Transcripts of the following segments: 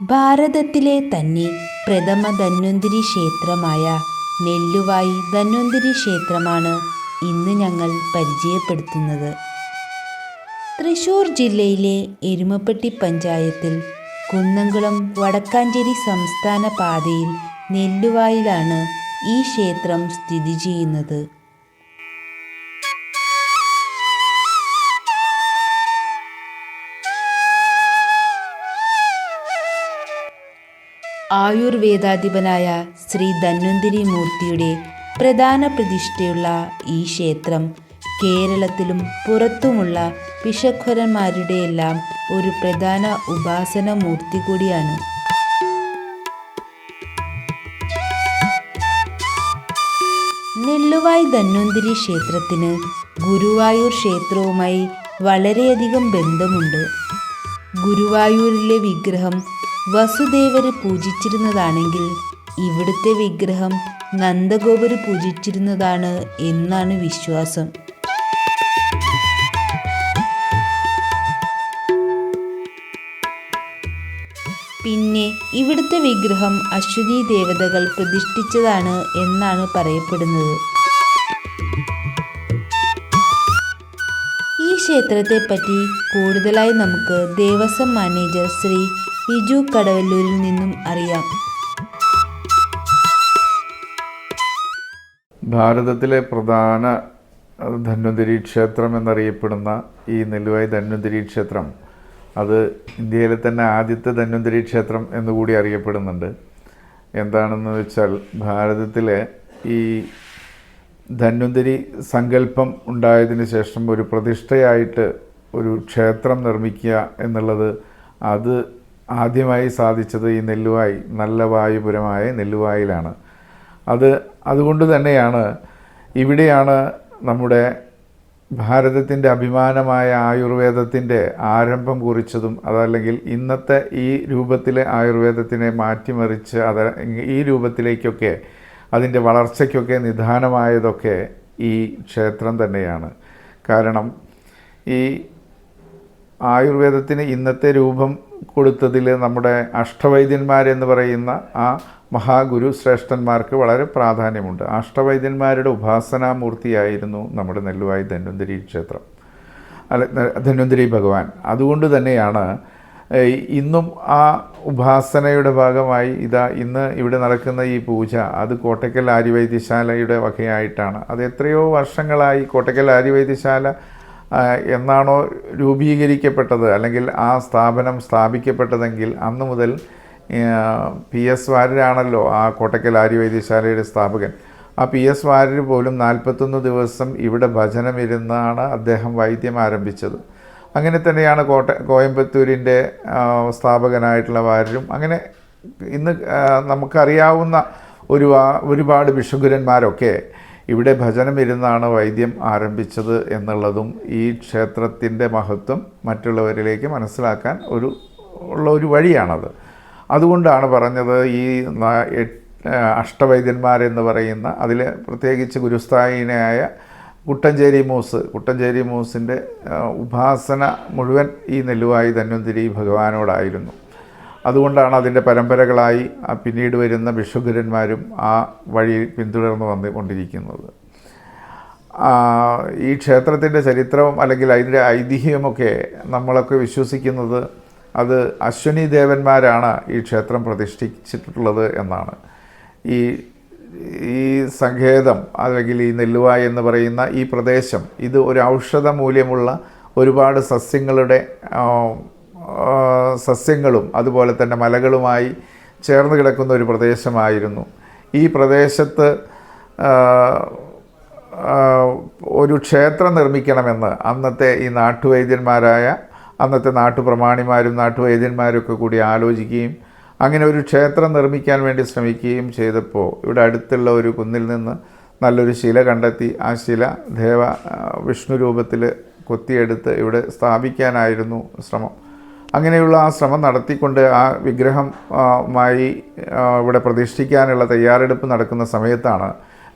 ഭാരതത്തിലെ തന്നെ പ്രഥമ ധന്വന്തരി ക്ഷേത്രമായ നെല്ലുവായി ധന്വന്തരി ക്ഷേത്രമാണ് ഇന്ന് ഞങ്ങൾ പരിചയപ്പെടുത്തുന്നത്. തൃശ്ശൂർ ജില്ലയിലെ എരുമപ്പെട്ടി പഞ്ചായത്തിൽ കുന്നംകുളം വടക്കാഞ്ചേരി സംസ്ഥാന പാതയിൽ നെല്ലുവായിലാണ് ഈ ക്ഷേത്രം സ്ഥിതി ചെയ്യുന്നത്. ആയുർവേദാധിപനായ ശ്രീ ധന്വന്തരി മൂർത്തിയുടെ പ്രധാന പ്രതിഷ്ഠയുള്ള ഈ ക്ഷേത്രം കേരളത്തിലും പുറത്തുമുള്ള ഭിഷഗ്വരന്മാരുടെയെല്ലാം ഒരു പ്രധാന ഉപാസന മൂർത്തി കൂടിയാണ്. നെല്ലുവായി ധന്വന്തരി ക്ഷേത്രത്തിന് ഗുരുവായൂർ ക്ഷേത്രവുമായി വളരെയധികം ബന്ധമുണ്ട്. ഗുരുവായൂരിലെ വിഗ്രഹം വസുദേവര് പൂജിച്ചിരുന്നതാണെങ്കിൽ ഇവിടുത്തെ വിഗ്രഹം നന്ദഗോപര് പൂജിച്ചിരുന്നതാണ് എന്നാണ് വിശ്വാസം. പിന്നെ ഇവിടുത്തെ വിഗ്രഹം അശ്വിനി ദേവതകൾ പ്രതിഷ്ഠിച്ചതാണ് എന്നാണ് പറയപ്പെടുന്നത്. ഈ ക്ഷേത്രത്തെപ്പറ്റി കൂടുതലായി നമുക്ക് ദേവസ്വം മാനേജർ ശ്രീ ബിജു കടവല്ലൂരിൽ നിന്നും അറിയാം. ഭാരതത്തിലെ പ്രധാന ധന്വന്തരി ക്ഷേത്രം എന്നറിയപ്പെടുന്ന ഈ നെല്ലുവായി ധന്വന്തരി ക്ഷേത്രം അത് ഇന്ത്യയിലെ തന്നെ ആദ്യത്തെ ധന്വന്തരി ക്ഷേത്രം എന്നുകൂടി അറിയപ്പെടുന്നുണ്ട്. എന്താണെന്ന് വെച്ചാൽ ഭാരതത്തിലെ ഈ ധന്വന്തരി സങ്കല്പം ഉണ്ടായതിനു ശേഷം ഒരു പ്രതിഷ്ഠയായിട്ട് ഒരു ക്ഷേത്രം നിർമ്മിക്കുക എന്നുള്ളത് അത് ആദ്യമായി സാധിച്ചത് ഈ നെല്ലുവായി നല്ല വായുപുരമായ നെല്ലുവായിലാണ്. അതുകൊണ്ട് തന്നെയാണ് ഇവിടെയാണ് നമ്മുടെ ഭാരതത്തിൻ്റെ അഭിമാനമായ ആയുർവേദത്തിൻ്റെ ആരംഭം കുറിച്ചതും അതല്ലെങ്കിൽ ഇന്നത്തെ ഈ രൂപത്തിലെ ആയുർവേദത്തിനെ മാറ്റിമറിച്ച് ഈ രൂപത്തിലേക്കൊക്കെ അതിൻ്റെ വളർച്ചയ്ക്കൊക്കെ നിദാനമായതൊക്കെ ഈ ക്ഷേത്രം തന്നെയാണ്. കാരണം ഈ ആയുർവേദത്തിന് ഇന്നത്തെ രൂപം കൊടുത്തതിൽ നമ്മുടെ അഷ്ടവൈദ്യന്മാരെന്ന് പറയുന്ന ആ മഹാഗുരു ശ്രേഷ്ഠന്മാർക്ക് വളരെ പ്രാധാന്യമുണ്ട്. അഷ്ടവൈദ്യന്മാരുടെ ഉപാസനാമൂർത്തിയായിരുന്നു നമ്മുടെ നെല്ലുവായി ധന്വന്തരി ക്ഷേത്രം, ധന്വന്തരി ഭഗവാൻ. അതുകൊണ്ട് തന്നെയാണ് ഇന്നും ആ ഉപാസനയുടെ ഭാഗമായി ഇന്ന് ഇവിടെ നടക്കുന്ന ഈ പൂജ അത് കോട്ടയ്ക്കൽ ആര്യവൈദ്യശാലയുടെ വകയായിട്ടാണ്. അത് എത്രയോ വർഷങ്ങളായി കോട്ടയ്ക്കൽ ആര്യവൈദ്യശാല എന്നാണോ രൂപീകരിക്കപ്പെട്ടത് അല്ലെങ്കിൽ ആ സ്ഥാപനം സ്ഥാപിക്കപ്പെട്ടതെങ്കിൽ അന്ന് മുതൽ PS വാര്യരാണല്ലോ ആ കോട്ടയ്ക്കൽ ആര്യവൈദ്യശാലയുടെ സ്ഥാപകൻ. ആ PS വാര്യർ പോലും 41 ദിവസം ഇവിടെ ഭജനമിരുന്നാണ് അദ്ദേഹം വൈദ്യം ആരംഭിച്ചത്. അങ്ങനെ തന്നെയാണ് കോയമ്പത്തൂരിൻ്റെ സ്ഥാപകനായിട്ടുള്ള വാര്യരും. അങ്ങനെ ഇന്ന് നമുക്കറിയാവുന്ന ഒരുപാട് ഭിഷഗ്വരന്മാരൊക്കെ ഇവിടെ ഭജനമിരുന്നാണ് വൈദ്യം ആരംഭിച്ചത് എന്നുള്ളതും ഈ ക്ഷേത്രത്തിൻ്റെ മഹത്വം മറ്റുള്ളവരിലേക്ക് മനസ്സിലാക്കാൻ ഉള്ള ഒരു വഴിയാണത്. അതുകൊണ്ടാണ് പറഞ്ഞത് ഈ അഷ്ടവൈദ്യന്മാരെന്ന് പറയുന്ന അതിൽ പ്രത്യേകിച്ച് ഗുരുസ്ഥായിനായ കുട്ടഞ്ചേരി മൂസിൻ്റെ ഉപാസന മുഴുവൻ ഈ നെല്ലുവായി ധന്വന്തരി ഭഗവാനോടായിരുന്നു. അതുകൊണ്ടാണ് അതിൻ്റെ പരമ്പരകളായി പിന്നീട് വരുന്ന ഭിഷഗ്വരന്മാരും ആ വഴി പിന്തുടർന്ന് വന്നുകൊണ്ടിരിക്കുന്നത്. ഈ ക്ഷേത്രത്തിൻ്റെ ചരിത്രവും അല്ലെങ്കിൽ അതിൻ്റെ ഐതിഹ്യമൊക്കെ നമ്മളൊക്കെ വിശ്വസിക്കുന്നത് അത് അശ്വിനി ദേവന്മാരാണ് ഈ ക്ഷേത്രം പ്രതിഷ്ഠിച്ചിട്ടുള്ളത് എന്നാണ്. ഈ സങ്കേതം അല്ലെങ്കിൽ ഈ നെല്ലുവായി എന്ന് പറയുന്ന ഈ പ്രദേശം ഇത് ഒരു ഔഷധ മൂല്യമുള്ള ഒരുപാട് സസ്യങ്ങളും അതുപോലെ തന്നെ മലകളുമായി ചേർന്ന് കിടക്കുന്ന ഒരു പ്രദേശമായിരുന്നു. ഈ പ്രദേശത്ത് ഒരു ക്ഷേത്രം നിർമ്മിക്കണമെന്ന് അന്നത്തെ ഈ നാട്ടുവൈദ്യന്മാരായ അന്നത്തെ നാട്ടുപ്രമാണിമാരും നാട്ടുവൈദ്യന്മാരൊക്കെ കൂടി ആലോചിക്കുകയും അങ്ങനെ ഒരു ക്ഷേത്രം നിർമ്മിക്കാൻ വേണ്ടി ശ്രമിക്കുകയും ചെയ്തപ്പോൾ ഇവിടെ അടുത്തുള്ള ഒരു കുന്നിൽ നിന്ന് നല്ലൊരു ശില കണ്ടെത്തി ആ ശില വിഷ്ണു രൂപത്തിൽ കൊത്തിയെടുത്ത് ഇവിടെ സ്ഥാപിക്കാനായിരുന്നു ശ്രമം. അങ്ങനെയുള്ള ആ ശ്രമം നടത്തിക്കൊണ്ട് ആ വിഗ്രഹമായി ഇവിടെ പ്രതിഷ്ഠിക്കാനുള്ള തയ്യാറെടുപ്പ് നടക്കുന്ന സമയത്താണ്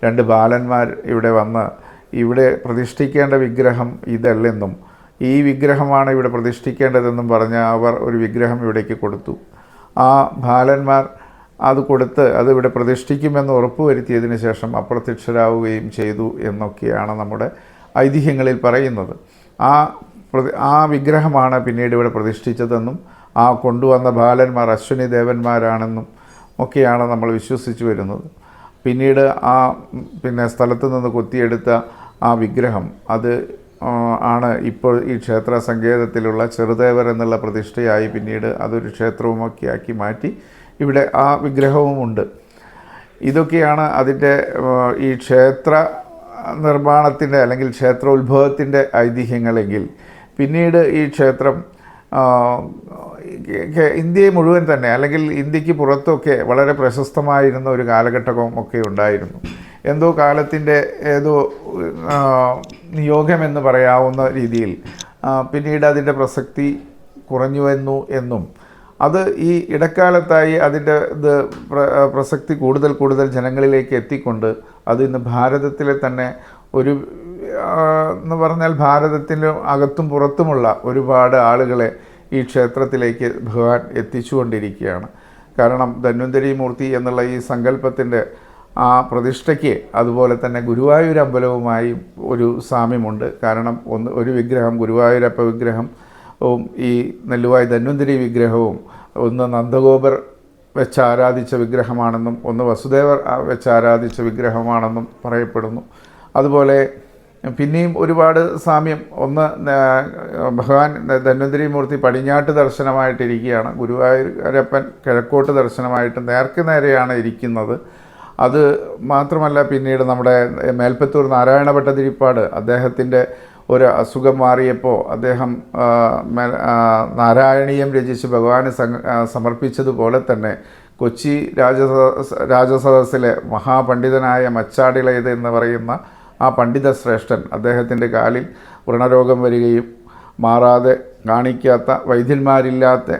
2 ബാലന്മാർ ഇവിടെ വന്ന് ഇവിടെ പ്രതിഷ്ഠിക്കേണ്ട വിഗ്രഹം ഇതല്ലെന്നും ഈ വിഗ്രഹമാണ് ഇവിടെ പ്രതിഷ്ഠിക്കേണ്ടതെന്നും പറഞ്ഞ് അവർ ഒരു വിഗ്രഹം ഇവിടേക്ക് കൊടുത്തു. ആ ബാലന്മാർ അത് കൊടുത്ത് അത് ഇവിടെ പ്രതിഷ്ഠിക്കുമെന്ന് ഉറപ്പുവരുത്തിയതിന് ശേഷം അപ്രത്യക്ഷരാവുകയും ചെയ്തു എന്നൊക്കെയാണ് നമ്മുടെ ഐതിഹ്യങ്ങളിൽ പറയുന്നത്. ആ വിഗ്രഹമാണ് പിന്നീട് ഇവിടെ പ്രതിഷ്ഠിച്ചതെന്നും ആ കൊണ്ടുവന്ന ബാലന്മാർ അശ്വിനി ദേവന്മാരാണെന്നും ഒക്കെയാണ് നമ്മൾ വിശ്വസിച്ച് വരുന്നത്. പിന്നീട് സ്ഥലത്ത് നിന്ന് കൊത്തിയെടുത്ത ആ വിഗ്രഹം അത് ആണ് ഇപ്പോൾ ഈ ക്ഷേത്ര സങ്കേതത്തിലുള്ള ചെറുദേവർ എന്നുള്ള പ്രതിഷ്ഠയായി പിന്നീട് അതൊരു ക്ഷേത്രവുമൊക്കെ ആക്കി മാറ്റി ഇവിടെ ആ വിഗ്രഹവുമുണ്ട്. ഇതൊക്കെയാണ് അതിൻ്റെ ഈ ക്ഷേത്ര നിർമ്മാണത്തിൻ്റെ അല്ലെങ്കിൽ ക്ഷേത്രോത്ഭവത്തിൻ്റെ ഐതിഹ്യങ്ങളെങ്കിൽ, പിന്നീട് ഈ ക്ഷേത്രം ഇന്ത്യയെ മുഴുവൻ തന്നെ അല്ലെങ്കിൽ ഇന്ത്യക്ക് പുറത്തൊക്കെ വളരെ പ്രശസ്തമായിരുന്ന ഒരു കാലഘട്ടവും ഒക്കെ ഉണ്ടായിരുന്നു. എന്തോ കാലത്തിൻ്റെ ഏതോ നിയോഗമെന്ന് പറയാവുന്ന രീതിയിൽ പിന്നീട് അതിൻ്റെ പ്രസക്തി കുറഞ്ഞുവെന്നു എന്നും അത് ഈ ഇടക്കാലത്തായി അതിൻ്റെ പ്രസക്തി കൂടുതൽ ജനങ്ങളിലേക്ക് എത്തിക്കൊണ്ട് അത് ഇന്ന് ഭാരതത്തിലെ തന്നെ ഒരു എന്ന് പറഞ്ഞാൽ ഭാരതത്തിൻ്റെ അകത്തും പുറത്തുമുള്ള ഒരുപാട് ആളുകളെ ഈ ക്ഷേത്രത്തിലേക്ക് ഭഗവാൻ എത്തിച്ചുകൊണ്ടിരിക്കുകയാണ്. കാരണം ധന്വന്തരി മൂർത്തി എന്നുള്ള ഈ സങ്കല്പത്തിൻ്റെ ആ പ്രതിഷ്ഠയ്ക്ക് അതുപോലെ തന്നെ ഗുരുവായൂർ അമ്പലവുമായി ഒരു സാമ്യമുണ്ട്. കാരണം ഒരു വിഗ്രഹം ഗുരുവായൂരപ്പ വിഗ്രഹവും ഈ നെല്ലുവായി ധന്വന്തരി വിഗ്രഹവും ഒന്ന് നന്ദഗോപർ വെച്ച് ആരാധിച്ച വിഗ്രഹമാണെന്നും ഒന്ന് വസുദേവർ വെച്ച് ആരാധിച്ച വിഗ്രഹമാണെന്നും പറയപ്പെടുന്നു. അതുപോലെ പിന്നെയും ഒരുപാട് സാമ്യം. ഒന്ന് ഭഗവാൻ ധന്വന്തരി മൂർത്തി പടിഞ്ഞാട്ട് ദർശനമായിട്ടിരിക്കുകയാണ്, ഗുരുവായൂരപ്പൻ കിഴക്കോട്ട് ദർശനമായിട്ട് നേരെയാണ് ഇരിക്കുന്നത്. അത് മാത്രമല്ല പിന്നീട് നമ്മുടെ മേൽപ്പത്തൂർ നാരായണ ഭട്ടതിരിപ്പാട് അദ്ദേഹത്തിൻ്റെ ഒരു അസുഖം മാറിയപ്പോൾ അദ്ദേഹം നാരായണീയം രചിച്ച് ഭഗവാന് സമർപ്പിച്ചതുപോലെ തന്നെ കൊച്ചി രാജസദസ്സിലെ മഹാപണ്ഡിതനായ മച്ചാടിളയത് എന്ന് പറയുന്ന ആ പണ്ഡിത ശ്രേഷ്ഠൻ അദ്ദേഹത്തിൻ്റെ കാലിൽ വ്രണരോഗം വരികയും മാറാതെ കാണിക്കാത്ത വൈദ്യന്മാരില്ലാത്ത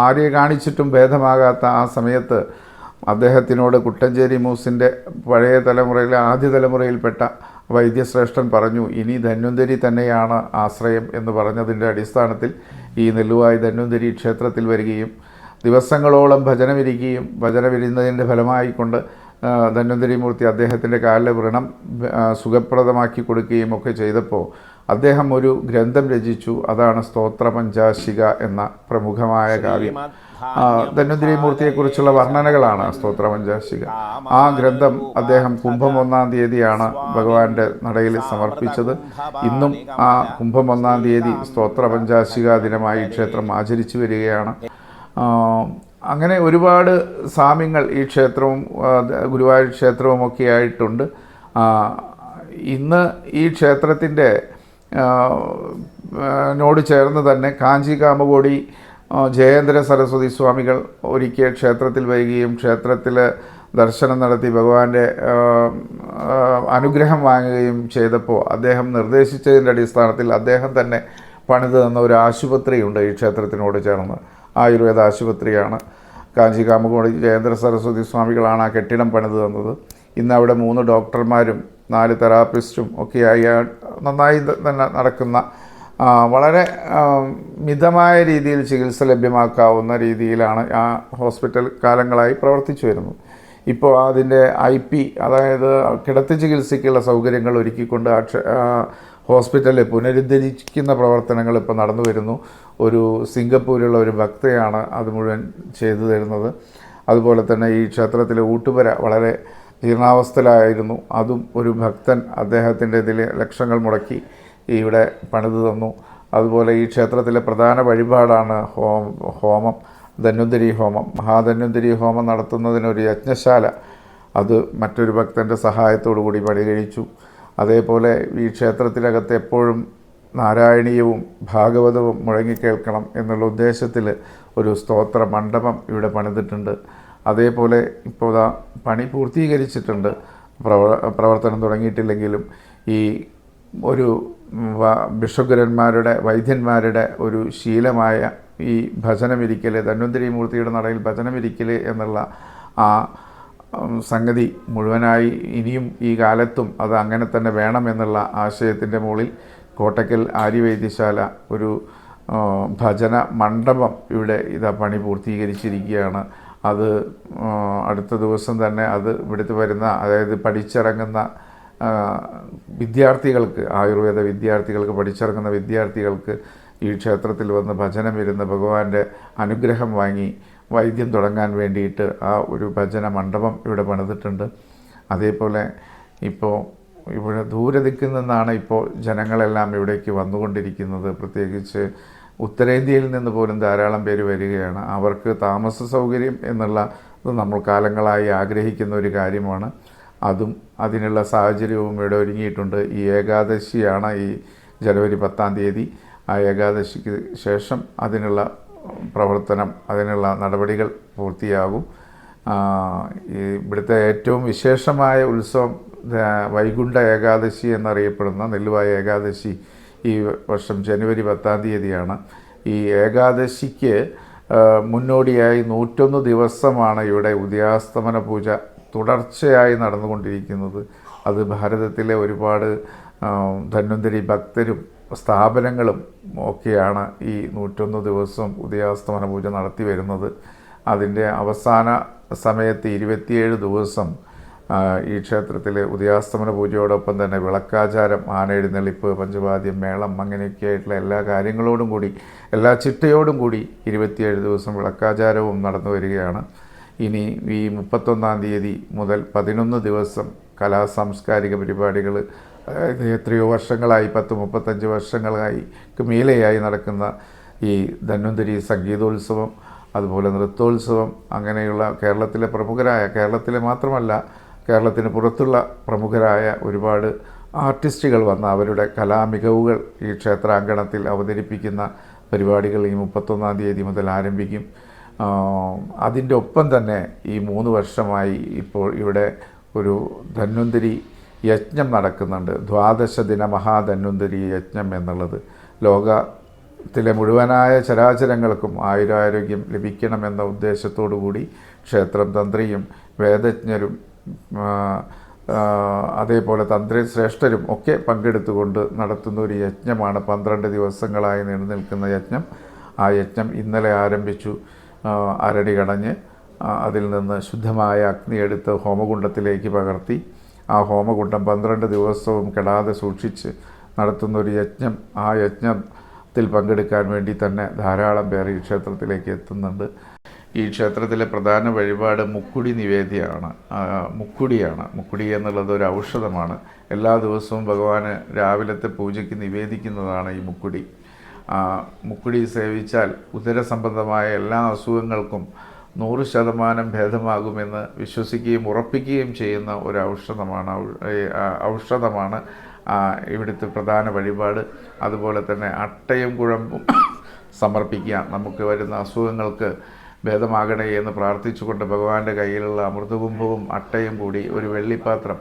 ആരെ കാണിച്ചിട്ടും ഭേദമാകാത്ത ആ സമയത്ത് അദ്ദേഹത്തിനോട് കുട്ടഞ്ചേരി മൂസിൻ്റെ പഴയ തലമുറയിലെ ആദ്യ തലമുറയിൽപ്പെട്ട വൈദ്യശ്രേഷ്ഠൻ പറഞ്ഞു, ഇനി ധന്വന്തരി തന്നെയാണ് ആശ്രയം എന്ന് പറഞ്ഞതിൻ്റെ അടിസ്ഥാനത്തിൽ ഈ നെല്ലുവായി ധന്വന്തരി ക്ഷേത്രത്തിൽ വരികയും ദിവസങ്ങളോളം ഭജനമിരിക്കുകയും ഭജനമിരുന്നതിൻ്റെ ഫലമായിക്കൊണ്ട് ധന്വന്തരി മൂർത്തി അദ്ദേഹത്തിൻ്റെ കാലിലെ വ്രണം സുഖപ്രദമാക്കി കൊടുക്കുകയും ഒക്കെ ചെയ്തപ്പോൾ അദ്ദേഹം ഒരു ഗ്രന്ഥം രചിച്ചു. അതാണ് സ്തോത്രപഞ്ചാശിക എന്ന പ്രമുഖമായ കാവ്യം. ധന്വന്തരി മൂർത്തിയെക്കുറിച്ചുള്ള വർണ്ണനകളാണ് സ്തോത്രപഞ്ചാശിക. ആ ഗ്രന്ഥം അദ്ദേഹം കുംഭം 1-ാം തീയതിയാണ് ഭഗവാന്റെ നടയിൽ സമർപ്പിച്ചത്. ഇന്നും ആ കുംഭം 1-ാം തീയതി സ്തോത്രപഞ്ചാശിക ദിനമായി ക്ഷേത്രം ആചരിച്ചു വരികയാണ്. അങ്ങനെ ഒരുപാട് സാമ്യങ്ങൾ ഈ ക്ഷേത്രവും ഗുരുവായൂർ ക്ഷേത്രവും ഒക്കെ ആയിട്ടുണ്ട്. ഇന്ന് ഈ ക്ഷേത്രത്തിൻ്റെ നോട് ചേർന്ന് തന്നെ കാഞ്ചി കാമകോടി ജയേന്ദ്ര സരസ്വതി സ്വാമികൾ ഒരിക്കൽ ക്ഷേത്രത്തിൽ വരികയും ക്ഷേത്രത്തിൽ ദർശനം നടത്തി ഭഗവാന്റെ അനുഗ്രഹം വാങ്ങുകയും ചെയ്തപ്പോൾ അദ്ദേഹം നിർദ്ദേശിച്ചതിൻ്റെ അടിസ്ഥാനത്തിൽ അദ്ദേഹം തന്നെ പണിത് തന്ന ഒരു ആശുപത്രിയുണ്ട് ഈ ക്ഷേത്രത്തിനോട് ചേർന്ന്. ആയുർവേദ ആശുപത്രിയാണ്. കാഞ്ചി കാമകോടി ജയേന്ദ്ര സരസ്വതി സ്വാമികളാണ് ആ കെട്ടിടം പണിത് തന്നത്. ഇന്ന് അവിടെ 3 ഡോക്ടർമാരും 4 തെറാപ്പിസ്റ്റും ഒക്കെയായി നന്നായി തന്നെ നടക്കുന്ന വളരെ മിതമായ രീതിയിൽ ചികിത്സ ലഭ്യമാക്കാവുന്ന രീതിയിലാണ് ആ ഹോസ്പിറ്റൽ കാലങ്ങളായി പ്രവർത്തിച്ചു വരുന്നത്. ഇപ്പോൾ അതിൻ്റെ IP അതായത് കിടത്തി ചികിത്സയ്ക്കുള്ള സൗകര്യങ്ങൾ ഒരുക്കിക്കൊണ്ട് ഹോസ്പിറ്റലിൽ പുനരുദ്ധരിക്കുന്ന പ്രവർത്തനങ്ങൾ ഇപ്പോൾ നടന്നു വരുന്നു. ഒരു സിംഗപ്പൂരിലുള്ള ഒരു ഭക്തയാണ് അത് മുഴുവൻ ചെയ്തു തരുന്നത്. അതുപോലെ തന്നെ ഈ ക്ഷേത്രത്തിലെ ഊട്ടുപുര വളരെ ജീർണാവസ്ഥയിലായിരുന്നു. അതും ഒരു ഭക്തൻ അദ്ദേഹത്തിൻ്റെ ഇതിൽ ലക്ഷങ്ങൾ മുടക്കി ഇവിടെ പണിത് തന്നു. അതുപോലെ ഈ ക്ഷേത്രത്തിലെ പ്രധാന വഴിപാടാണ് ഹോമം, ധന്വന്തരി ഹോമം. മഹാധന്വന്തരി ഹോമം നടത്തുന്നതിനൊരു യജ്ഞശാല അത് മറ്റൊരു ഭക്തൻ്റെ സഹായത്തോടു കൂടി പണി കഴിച്ചു. അതേപോലെ ഈ ക്ഷേത്രത്തിനകത്ത് എപ്പോഴും നാരായണീയവും ഭാഗവതവും മുഴങ്ങിക്കേൾക്കണം എന്നുള്ള ഉദ്ദേശത്തിൽ ഒരു സ്തോത്ര മണ്ഡപം ഇവിടെ പണിതിട്ടുണ്ട്. അതേപോലെ ഇപ്പോൾ പണി പൂർത്തീകരിച്ചിട്ടുണ്ട്. പ്രവർത്തനം തുടങ്ങിയിട്ടില്ലെങ്കിലും ഈ ഒരു ബിഷഗുരന്മാരുടെ വൈദ്യന്മാരുടെ ഒരു ശീലമായ ഈ ഭജനമിരിക്കൽ, ധന്വന്തരി മൂർത്തിയുടെ നടയിൽ ഭജനമിരിക്കൽ എന്നുള്ള ആ സംഗതി മുഴുവനായി ഇനിയും ഈ കാലത്തും അത് അങ്ങനെ തന്നെ വേണമെന്നുള്ള ആശയത്തിൻ്റെ മുകളിൽ കോട്ടക്കൽ ആര്യവൈദ്യശാല ഒരു ഭജന മണ്ഡപം ഇവിടെ ഇതാ പണി പൂർത്തീകരിച്ചിരിക്കുകയാണ്. അത് അടുത്ത ദിവസം തന്നെ അത് ഇവിടുത്തെ വരുന്ന, അതായത് പഠിച്ചിറങ്ങുന്ന വിദ്യാർത്ഥികൾക്ക്, ആയുർവേദ വിദ്യാർത്ഥികൾക്ക്, പഠിച്ചിറങ്ങുന്ന വിദ്യാർത്ഥികൾക്ക് ഈ ക്ഷേത്രത്തിൽ വന്ന് ഭജനം ഇരുന്ന് ഭഗവാന്റെ അനുഗ്രഹം വാങ്ങി വൈദ്യം തുടങ്ങാൻ വേണ്ടിയിട്ട് ആ ഒരു ഭജന മണ്ഡപം ഇവിടെ പണിതിട്ടുണ്ട്. അതേപോലെ ഇപ്പോൾ ഇവിടെ ദൂരദിക്കിൽ നിന്നാണ് ഇപ്പോൾ ജനങ്ങളെല്ലാം ഇവിടേക്ക് വന്നുകൊണ്ടിരിക്കുന്നത്. പ്രത്യേകിച്ച് ഉത്തരേന്ത്യയിൽ നിന്ന് പോലും ധാരാളം പേര് വരികയാണ്. അവർക്ക് താമസ സൗകര്യം എന്നുള്ളത് നമ്മൾ കാലങ്ങളായി ആഗ്രഹിക്കുന്ന ഒരു കാര്യമാണ്. അതും അതിനുള്ള സാഹചര്യവും ഇവിടെ ഒരുങ്ങിയിട്ടുണ്ട്. ഈ ഏകാദശിയാണ് ഈ ജനുവരി 10-ാം തീയതി. ആ ഏകാദശിക്ക് ശേഷം അതിനുള്ള പ്രവർത്തനം, അതിനുള്ള നടപടികൾ പൂർത്തിയാകും. ഇവിടുത്തെ ഏറ്റവും വിശേഷമായ ഉത്സവം വൈകുണ്ഠ ഏകാദശി എന്നറിയപ്പെടുന്ന നെല്ലുവായ ഏകാദശി ഈ വർഷം ജനുവരി 10-ാം തീയതിയാണ്. ഈ ഏകാദശിക്ക് മുന്നോടിയായി 101 ദിവസമാണ് ഇവിടെ ഉദയാസ്തമന പൂജ തുടർച്ചയായി നടന്നുകൊണ്ടിരിക്കുന്നത്. അത് ഭാരതത്തിലെ ഒരുപാട് ധന്വന്തരി ഭക്തരും സ്ഥാപനങ്ങളും ഒക്കെയാണ് ഈ 101 ദിവസം ഉദയാസ്തമന പൂജ നടത്തി വരുന്നത്. അതിൻ്റെ അവസാന സമയത്ത് 27 ദിവസം ഈ ക്ഷേത്രത്തിലെ ഉദയാസ്തമന പൂജയോടൊപ്പം തന്നെ വിളക്കാചാരം, ആനയെഴുന്നള്ളിപ്പ്, പഞ്ചവാദ്യം, മേളം, അങ്ങനെയൊക്കെ ആയിട്ടുള്ള എല്ലാ കാര്യങ്ങളോടും കൂടി, എല്ലാ ചിട്ടയോടും കൂടി 27 ദിവസം വിളക്കാചാരവും നടന്നു വരികയാണ്. ഇനി ഈ 31-ാം തീയതി മുതൽ 11 ദിവസം കലാസാംസ്കാരിക പരിപാടികൾ, അതായത് എത്രയോ വർഷങ്ങളായി, 10-35 വർഷങ്ങളായി മേലെയായി നടക്കുന്ന ഈ ധന്വന്തരി സംഗീതോത്സവം, അതുപോലെ നൃത്തോത്സവം, അങ്ങനെയുള്ള കേരളത്തിലെ പ്രമുഖരായ, കേരളത്തിലെ മാത്രമല്ല കേരളത്തിന് പുറത്തുള്ള പ്രമുഖരായ ഒരുപാട് ആർട്ടിസ്റ്റുകൾ വന്ന് അവരുടെ കലാമികവുകൾ ഈ ക്ഷേത്രാങ്കണത്തിൽ അവതരിപ്പിക്കുന്ന പരിപാടികൾ ഈ 31-ാം തീയതി മുതൽ ആരംഭിക്കും. അതിൻ്റെ ഒപ്പം തന്നെ ഈ 3 വർഷമായി ഇപ്പോൾ ഇവിടെ ഒരു ധന്വന്തരി യജ്ഞം നടക്കുന്നുണ്ട്. 12 ദിന മഹാധന്വന്തരി യജ്ഞം എന്നുള്ളത് ലോകത്തിലെ മുഴുവനായ ചരാചരങ്ങൾക്കും ആയുരാരോഗ്യം ലഭിക്കണമെന്ന ഉദ്ദേശത്തോടു കൂടി ക്ഷേത്രം തന്ത്രിയും വേദജ്ഞരും അതേപോലെ തന്ത്രിശ്രേഷ്ഠരും ഒക്കെ പങ്കെടുത്തുകൊണ്ട് നടത്തുന്ന ഒരു യജ്ഞമാണ്. 12 ദിവസങ്ങളായി നീണ്ടു നിൽക്കുന്ന യജ്ഞം. ആ യജ്ഞം ഇന്നലെ ആരംഭിച്ചു. അരടി കടഞ്ഞ് അതിൽ നിന്ന് ശുദ്ധമായ അഗ്നി എടുത്ത് ഹോമകുണ്ഡത്തിലേക്ക് പകർത്തി ആ ഹോമകുണ്ഡം 12 ദിവസവും കെടാതെ സൂക്ഷിച്ച് നടത്തുന്ന ഒരു യജ്ഞം. ആ യജ്ഞത്തിൽ പങ്കെടുക്കാൻ വേണ്ടി തന്നെ ധാരാളം പേർ ഈ ക്ഷേത്രത്തിലേക്ക് എത്തുന്നുണ്ട്. ഈ ക്ഷേത്രത്തിലെ പ്രധാന വഴിപാട് മുക്കുടി നിവേദ്യമാണ്. മുക്കുടി എന്നുള്ളത് ഒരു ഔഷധമാണ്. എല്ലാ ദിവസവും ഭഗവാന് രാവിലത്തെ പൂജയ്ക്ക് നിവേദിക്കുന്നതാണ് ഈ മുക്കുടി. മുക്കുടി സേവിച്ചാൽ ഉദരസംബന്ധമായ എല്ലാ അസുഖങ്ങൾക്കും 100% ഭേദമാകുമെന്ന് വിശ്വസിക്കുകയും ഉറപ്പിക്കുകയും ചെയ്യുന്ന ഒരു ഔഷധമാണ് ഇവിടുത്തെ പ്രധാന വഴിപാട്. അതുപോലെ തന്നെ അട്ടയും കുഴമ്പും സമർപ്പിക്കുക. നമുക്ക് വരുന്ന അസുഖങ്ങൾക്ക് ഭേദമാകണേ എന്ന് പ്രാർത്ഥിച്ചുകൊണ്ട് ഭഗവാന്റെ കയ്യിലുള്ള അമൃതകുംഭവും അട്ടയും കൂടി ഒരു വെള്ളിപ്പാത്രം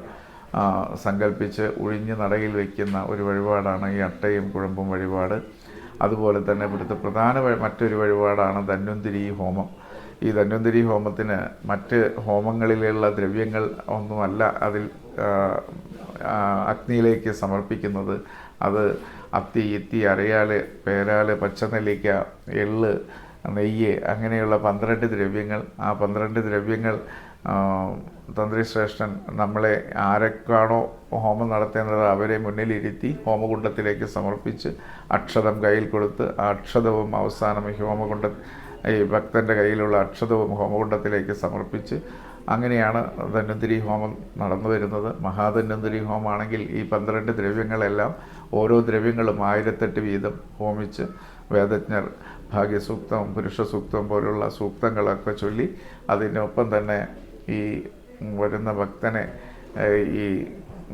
സങ്കല്പിച്ച് ഉഴിഞ്ഞ് നടയിൽ വയ്ക്കുന്ന ഒരു വഴിപാടാണ് ഈ അട്ടയും കുഴമ്പും വഴിപാട്. അതുപോലെ തന്നെ ഇവിടുത്തെ പ്രധാന മറ്റൊരു വഴിപാടാണ് ധന്വന്തരി ഹോമം. ഈ ധന്വന്തരി ഹോമത്തിന് മറ്റ് ഹോമങ്ങളിലുള്ള ദ്രവ്യങ്ങൾ ഒന്നുമല്ല അതിൽ അഗ്നിയിലേക്ക് സമർപ്പിക്കുന്നത്. അത് അത്തി, ഇത്തി, അരയാൽ, പേരാൽ, പച്ചനെല്ലിക്ക, എള്ള്, നെയ്യ്, അങ്ങനെയുള്ള 12 ദ്രവ്യങ്ങൾ. ആ 12 ദ്രവ്യങ്ങൾ തന്ത്രിശ്രേഷ്ഠൻ നമ്മളെ ആരൊക്കെയാണോ ഹോമം നടത്തേണ്ടത് അവരെ മുന്നിലിരുത്തി ഹോമകുണ്ഡത്തിലേക്ക് സമർപ്പിച്ച് അക്ഷതം കയ്യിൽ കൊടുത്ത് ആ അക്ഷതവും അവസാനം ഈ ഭക്തൻ്റെ കയ്യിലുള്ള അക്ഷതവും ഹോമകുണ്ഡത്തിലേക്ക് സമർപ്പിച്ച് അങ്ങനെയാണ് ധന്വന്തരി ഹോമം നടന്നു വരുന്നത്. മഹാധന്വന്തരി ഹോമമാണെങ്കിൽ ഈ 12 ദ്രവ്യങ്ങളെല്ലാം ഓരോ ദ്രവ്യങ്ങളും 1008 വീതം ഹോമിച്ച് വേദജ്ഞർ ഭാഗ്യസൂക്തം, പുരുഷസൂക്തം പോലുള്ള സൂക്തങ്ങളൊക്കെ ചൊല്ലി അതിനൊപ്പം തന്നെ ഈ വരുന്ന ഭക്തനെ ഈ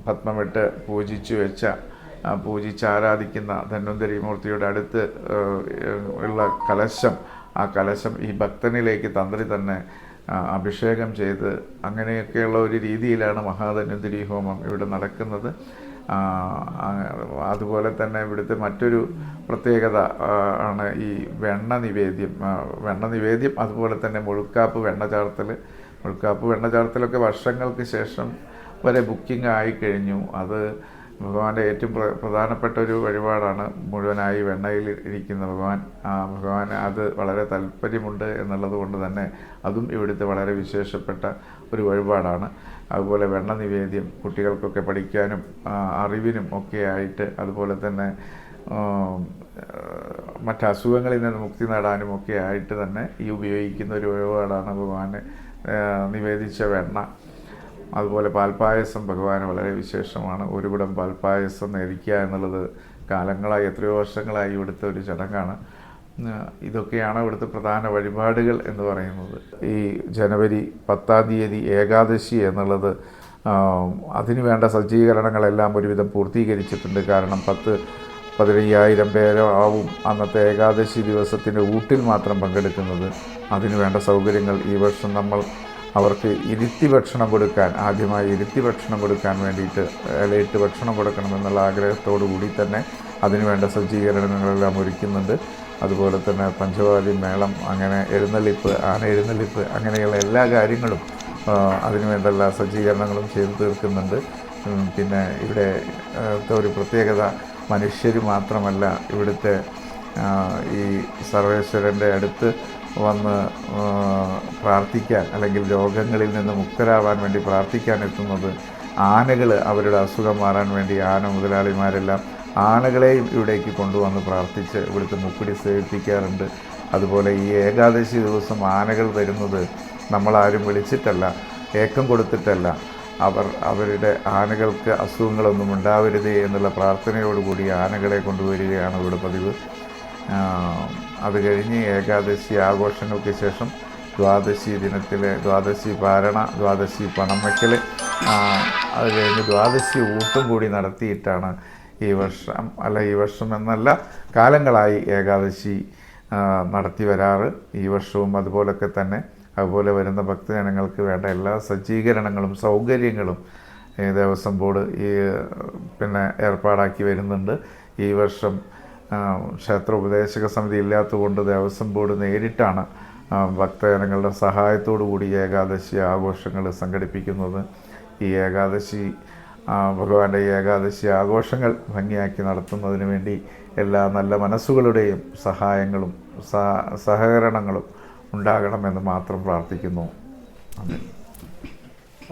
പത്മമിട്ട് പൂജിച്ച് ആരാധിക്കുന്ന ധന്വന്തരി മൂർത്തിയുടെ അടുത്ത് ഉള്ള കലശം, ആ കലശം ഈ ഭക്തനിലേക്ക് തന്ത്രി തന്നെ അഭിഷേകം ചെയ്ത് അങ്ങനെയൊക്കെയുള്ള ഒരു രീതിയിലാണ് മഹാധന്വന്തരി ഹോമം ഇവിടെ നടക്കുന്നത്. അതുപോലെ തന്നെ ഇവിടുത്തെ മറ്റൊരു പ്രത്യേകത ആണ് ഈ വെണ്ണ നിവേദ്യം. അതുപോലെ തന്നെ മുഴുക്കാപ്പ് വെണ്ണ ചാർത്തലൊക്കെ വർഷങ്ങൾക്ക് ശേഷം വരെ ബുക്കിംഗ് ആയിക്കഴിഞ്ഞു. അത് ഭഗവാന്റെ ഏറ്റവും പ്രധാനപ്പെട്ട ഒരു വഴിപാടാണ് മുഴുവനായി വെണ്ണയിൽ ഇരിക്കുന്ന ഭഗവാൻ. ഭഗവാൻ അത് വളരെ താല്പര്യമുണ്ട് എന്നുള്ളത് കൊണ്ട് തന്നെ അതും ഇവിടുത്തെ വളരെ വിശേഷപ്പെട്ട ഒരു വഴിപാടാണ്. അതുപോലെ വെണ്ണ നിവേദ്യം കുട്ടികൾക്കൊക്കെ പഠിക്കാനും അറിവിനും ഒക്കെ ആയിട്ട്, അതുപോലെ തന്നെ മറ്റസുഖങ്ങളിൽ നിന്ന് മുക്തി നേടാനും ഒക്കെ ആയിട്ട് തന്നെ ഈ ഉപയോഗിക്കുന്ന ഒരു വഴിപാടാണ് ഭഗവാന് നിവേദിച്ച വെണ്ണ. അതുപോലെ പാൽപ്പായസം ഭഗവാന് വളരെ വിശേഷമാണ്. ഒരു കുടം പാൽപ്പായസം നേദിക്കുക എന്നുള്ളത് കാലങ്ങളായി, എത്രയോ വർഷങ്ങളായി ഇവിടുത്തെ ഒരു ചടങ്ങാണ്. ഇതൊക്കെയാണ് ഇവിടുത്തെ പ്രധാന വഴിപാടുകൾ എന്ന് പറയുന്നത്. ഈ ജനുവരി 10-ാം തീയതി ഏകാദശി എന്നുള്ളത്, അതിനു വേണ്ട സജ്ജീകരണങ്ങളെല്ലാം ഒരുവിധം പൂർത്തീകരിച്ചിട്ടുണ്ട്. കാരണം 10-15,000 പേരാവും അന്നത്തെ ഏകാദശി ദിവസത്തിൻ്റെ ഊട്ടിൽ മാത്രം പങ്കെടുക്കുന്നത്. അതിനു വേണ്ട സൗകര്യങ്ങൾ ഈ വർഷം നമ്മൾ അവർക്ക് ഇരുത്തി ഭക്ഷണം കൊടുക്കാൻ, ആദ്യമായി ഇരുത്തി ഭക്ഷണം കൊടുക്കാൻ വേണ്ടിയിട്ട് ഇലയിട്ട് ഭക്ഷണം കൊടുക്കണമെന്നുള്ള ആഗ്രഹത്തോടു കൂടി തന്നെ അതിനുവേണ്ട സജ്ജീകരണങ്ങളെല്ലാം ഒരുക്കുന്നുണ്ട്. അതുപോലെ തന്നെ പഞ്ചവാദ്യ മേളം, അങ്ങനെ എഴുന്നള്ളിപ്പ്, ആന എഴുന്നള്ളിപ്പ്, അങ്ങനെയുള്ള എല്ലാ കാര്യങ്ങളും അതിനുവേണ്ട എല്ലാ സജ്ജീകരണങ്ങളും ചെയ്തു തീർക്കുന്നുണ്ട്. പിന്നെ ഇവിടെ ഒരു പ്രത്യേകത, മനുഷ്യർ മാത്രമല്ല ഇവിടുത്തെ ഈ സർവേശ്വരൻ്റെ അടുത്ത് വന്ന് പ്രാർത്ഥിക്കാൻ, അല്ലെങ്കിൽ രോഗങ്ങളിൽ നിന്ന് മുക്തരാവാൻ വേണ്ടി പ്രാർത്ഥിക്കാൻ എത്തുന്നത് ആനകൾ. അവരുടെ അസുഖം മാറാൻ വേണ്ടി ആന മുതലാളിമാരെല്ലാം ആനകളെയും ഇവിടേക്ക് കൊണ്ടുവന്ന് പ്രാർത്ഥിച്ച് ഇവിടുത്തെ മുക്കുടി സേവിപ്പിക്കാറുണ്ട്. അതുപോലെ ഈ ഏകാദശി ദിവസം ആനകൾ വരുന്നത് നമ്മളാരും വിളിച്ചിട്ടല്ല, ഏക്കം കൊടുത്തിട്ടല്ല, അവരുടെ ആനകൾക്ക് അസുഖങ്ങളൊന്നും ഉണ്ടാവരുതേ എന്നുള്ള പ്രാർത്ഥനയോടുകൂടി ആനകളെ കൊണ്ടുവരികയാണ് ഇവിടെ പതിവ്. അത് കഴിഞ്ഞ് ഏകാദശി ആഘോഷങ്ങൾക്ക് ശേഷം ദ്വാദശി ദിനത്തിലെ ദ്വാദശി പാരണ, ദ്വാദശി പണം വയ്ക്കൽ, അത് കഴിഞ്ഞ് ദ്വാദശി ഊട്ടും കൂടി നടത്തിയിട്ടാണ് ഈ വർഷം എന്നല്ല, കാലങ്ങളായി ഏകാദശി നടത്തി വരാറ്. ഈ വർഷവും അതുപോലൊക്കെ തന്നെ. അതുപോലെ വരുന്ന ഭക്തജനങ്ങൾക്ക് വേണ്ട എല്ലാ സജ്ജീകരണങ്ങളും സൗകര്യങ്ങളും ദേവസ്വം ബോർഡ് ഏർപ്പാടാക്കി വരുന്നുണ്ട്. ഈ വർഷം ക്ഷേത്ര ഉപദേശക സമിതി ഇല്ലാത്തതുകൊണ്ട് ദേവസ്വം ബോർഡ് നേരിട്ടാണ് ഭക്തജനങ്ങളുടെ സഹായത്തോടു കൂടി ഏകാദശി ആഘോഷങ്ങൾ സംഘടിപ്പിക്കുന്നത്. ഈ ഏകാദശി ഭഗവാന്റെ ഏകാദശി ആഘോഷങ്ങൾ ഭംഗിയാക്കി നടത്തുന്നതിന് വേണ്ടി എല്ലാ നല്ല മനസ്സുകളുടെയും സഹായങ്ങളും സഹകരണങ്ങളും ഉണ്ടാകണമെന്ന് മാത്രം പ്രാർത്ഥിക്കുന്നു. അതെ.